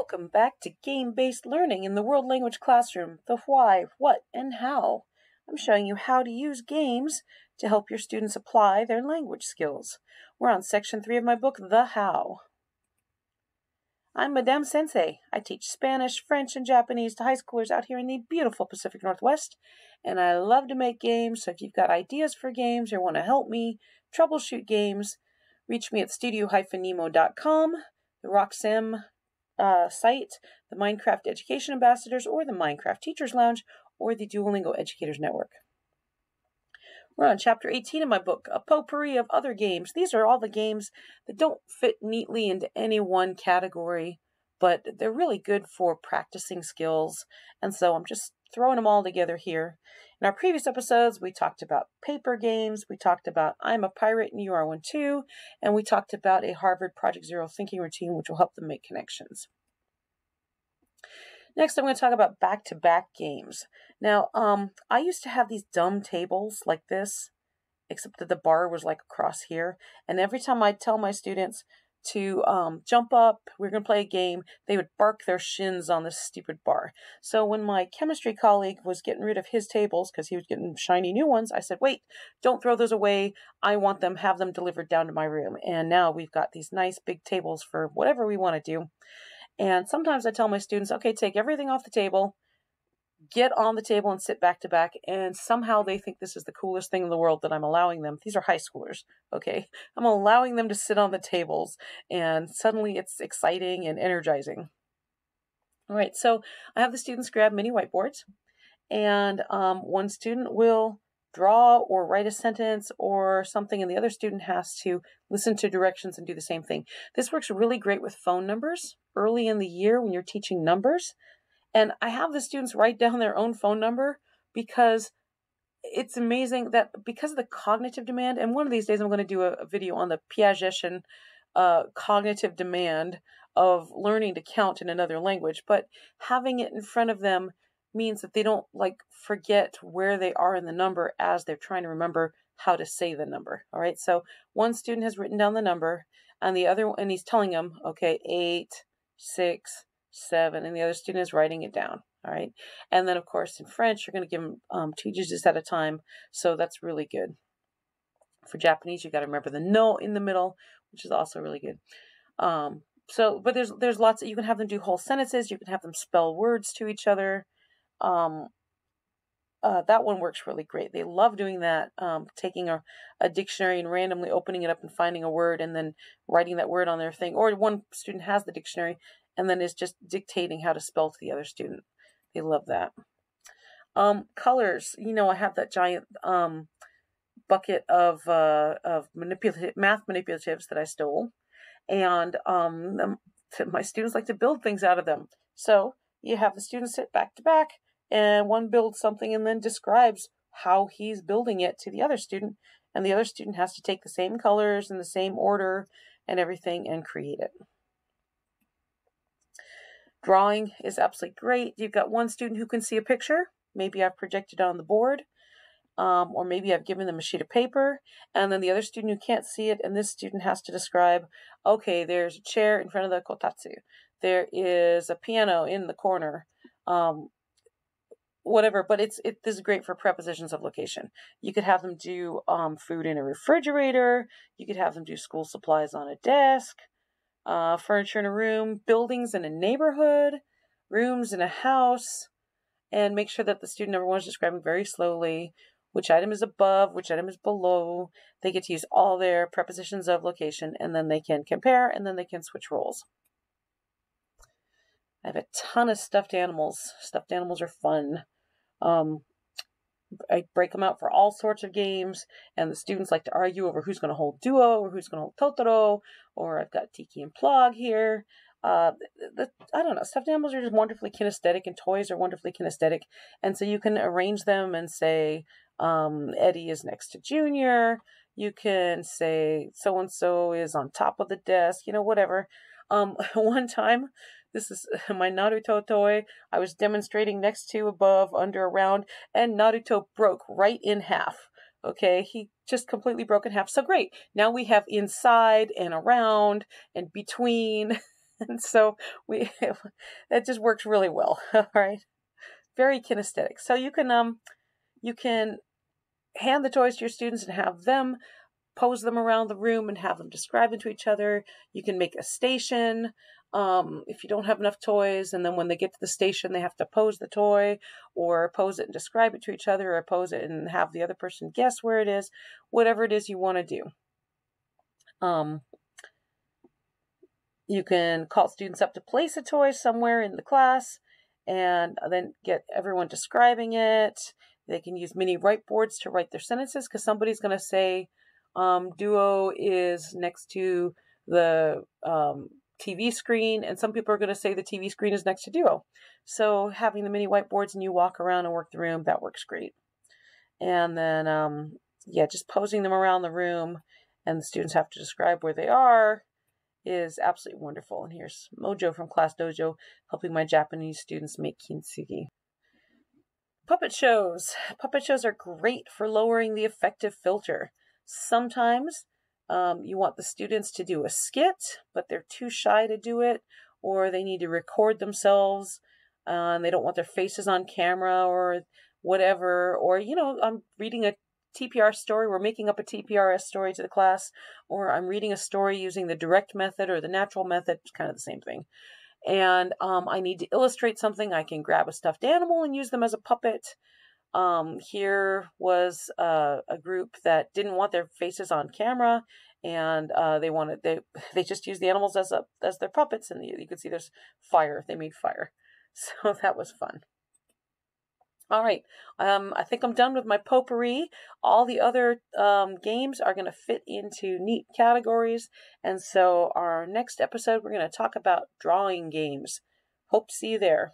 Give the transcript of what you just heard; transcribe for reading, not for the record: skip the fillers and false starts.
Welcome back to Game-Based Learning in the World Language Classroom, the why, what, and how. I'm showing you how to use games to help your students apply their language skills. We're on section 3 of my book, The How. I'm Madame Sensei. I teach Spanish, French, and Japanese to high schoolers out here in the beautiful Pacific Northwest, and I love to make games, so if you've got ideas for games or want to help me troubleshoot games, reach me at studio-nemo.com, the RockSim site, the Minecraft Education Ambassadors, or the Minecraft Teachers Lounge, or the Duolingo Educators Network. We're on chapter 18 of my book, A Potpourri of Other Games. These are all the games that don't fit neatly into any one category, but they're really good for practicing skills, and so I'm just throwing them all together here. In our previous episodes, we talked about paper games, we talked about I'm a Pirate and You Are One Too, and we talked about a Harvard Project Zero thinking routine, which will help them make connections. Next, I'm going to talk about back-to-back games. Now, I used to have these dumb tables like this, except that the bar was like across here, and every time I'd tell my students to jump up, we're going to play a game, they would bark their shins on this stupid bar. So when my chemistry colleague was getting rid of his tables because he was getting shiny new ones, I said, wait, don't throw those away. I want them, have them delivered down to my room. And now we've got these nice big tables for whatever we want to do. And sometimes I tell my students, okay, take everything off the table, get on the table and sit back to back, and somehow they think this is the coolest thing in the world that I'm allowing them. These are high schoolers, okay? I'm allowing them to sit on the tables, and suddenly it's exciting and energizing. All right, so I have the students grab mini whiteboards, and one student will draw or write a sentence or something, and the other student has to listen to directions and do the same thing. This works really great with phone numbers early in the year when you're teaching numbers. And I have the students write down their own phone number because it's amazing that because of the cognitive demand, and one of these days I'm going to do a video on the Piagetian cognitive demand of learning to count in another language, but having it in front of them means that they don't forget where they are in the number as they're trying to remember how to say the number. All right. So one student has written down the number and he's telling them, okay, 8, 6, 7, and the other student is writing it down. All right. And then of course in French, you're going to give them 2 digits at a time. So that's really good. For Japanese, you got to remember the no in the middle, which is also really good. But there's lots that you can have them do whole sentences. You can have them spell words to each other. That one works really great. They love doing that, taking a dictionary and randomly opening it up and finding a word and then writing that word on their thing. Or one student has the dictionary and then is just dictating how to spell to the other student. They love that. Colors. I have that giant bucket of math manipulatives that I stole. And my students like to build things out of them. So you have the students sit back to back, and one builds something and then describes how he's building it to the other student, and the other student has to take the same colors and the same order and everything and create it. Drawing is absolutely great. You've got one student who can see a picture. Maybe I've projected it on the board, or maybe I've given them a sheet of paper, and then the other student who can't see it, and this student has to describe, okay, there's a chair in front of the kotatsu. There is a piano in the corner. Whatever, but this is great for prepositions of location. You could have them do food in a refrigerator. You could have them do school supplies on a desk, furniture in a room, buildings in a neighborhood, rooms in a house, and make sure that the student number one is describing very slowly which item is above, which item is below. They get to use all their prepositions of location, and then they can compare, and then they can switch roles. I have a ton of stuffed animals. Stuffed animals are fun. I break them out for all sorts of games, and the students like to argue over who's going to hold Duo or who's going to hold Totoro, or I've got Tiki and Plog here. I don't know, stuffed animals are just wonderfully kinesthetic, and toys are wonderfully kinesthetic, and so you can arrange them and say Eddie is next to Junior. You can say so-and-so is on top of the desk, whatever. One time, this is my Naruto toy. I was demonstrating next to, above, under, around, and Naruto broke right in half. Okay, he just completely broke in half. So great. Now we have inside and around and between. And so it just works really well. All right. Very kinesthetic. So you can hand the toys to your students and have them pose them around the room and have them describe them to each other. You can make a station if you don't have enough toys, and then when they get to the station, they have to pose the toy or pose it and describe it to each other, or pose it and have the other person guess where it is, whatever it is you want to do. You can call students up to place a toy somewhere in the class and then get everyone describing it. They can use mini whiteboards to write their sentences, because somebody's going to say, Duo is next to the TV screen, and some people are going to say the TV screen is next to Duo. So having the mini whiteboards and you walk around and work the room, that works great. And then, just posing them around the room, and the students have to describe where they are, is absolutely wonderful. And here's Mojo from Class Dojo helping my Japanese students make kintsugi. Puppet shows. Puppet shows are great for lowering the affective filter. Sometimes you want the students to do a skit, but they're too shy to do it, or they need to record themselves, and they don't want their faces on camera or whatever. Or, I'm reading a TPR story, we're making up a TPRS story to the class, or I'm reading a story using the direct method or the natural method, it's kind of the same thing. And I need to illustrate something. I can grab a stuffed animal and use them as a puppet. Here was a group that didn't want their faces on camera, and they just used the animals as their puppets, and you could see there's fire. They made fire, so that was fun. All right, I think I'm done with my potpourri. All the other games are going to fit into neat categories, and so our next episode we're going to talk about drawing games. Hope to see you there.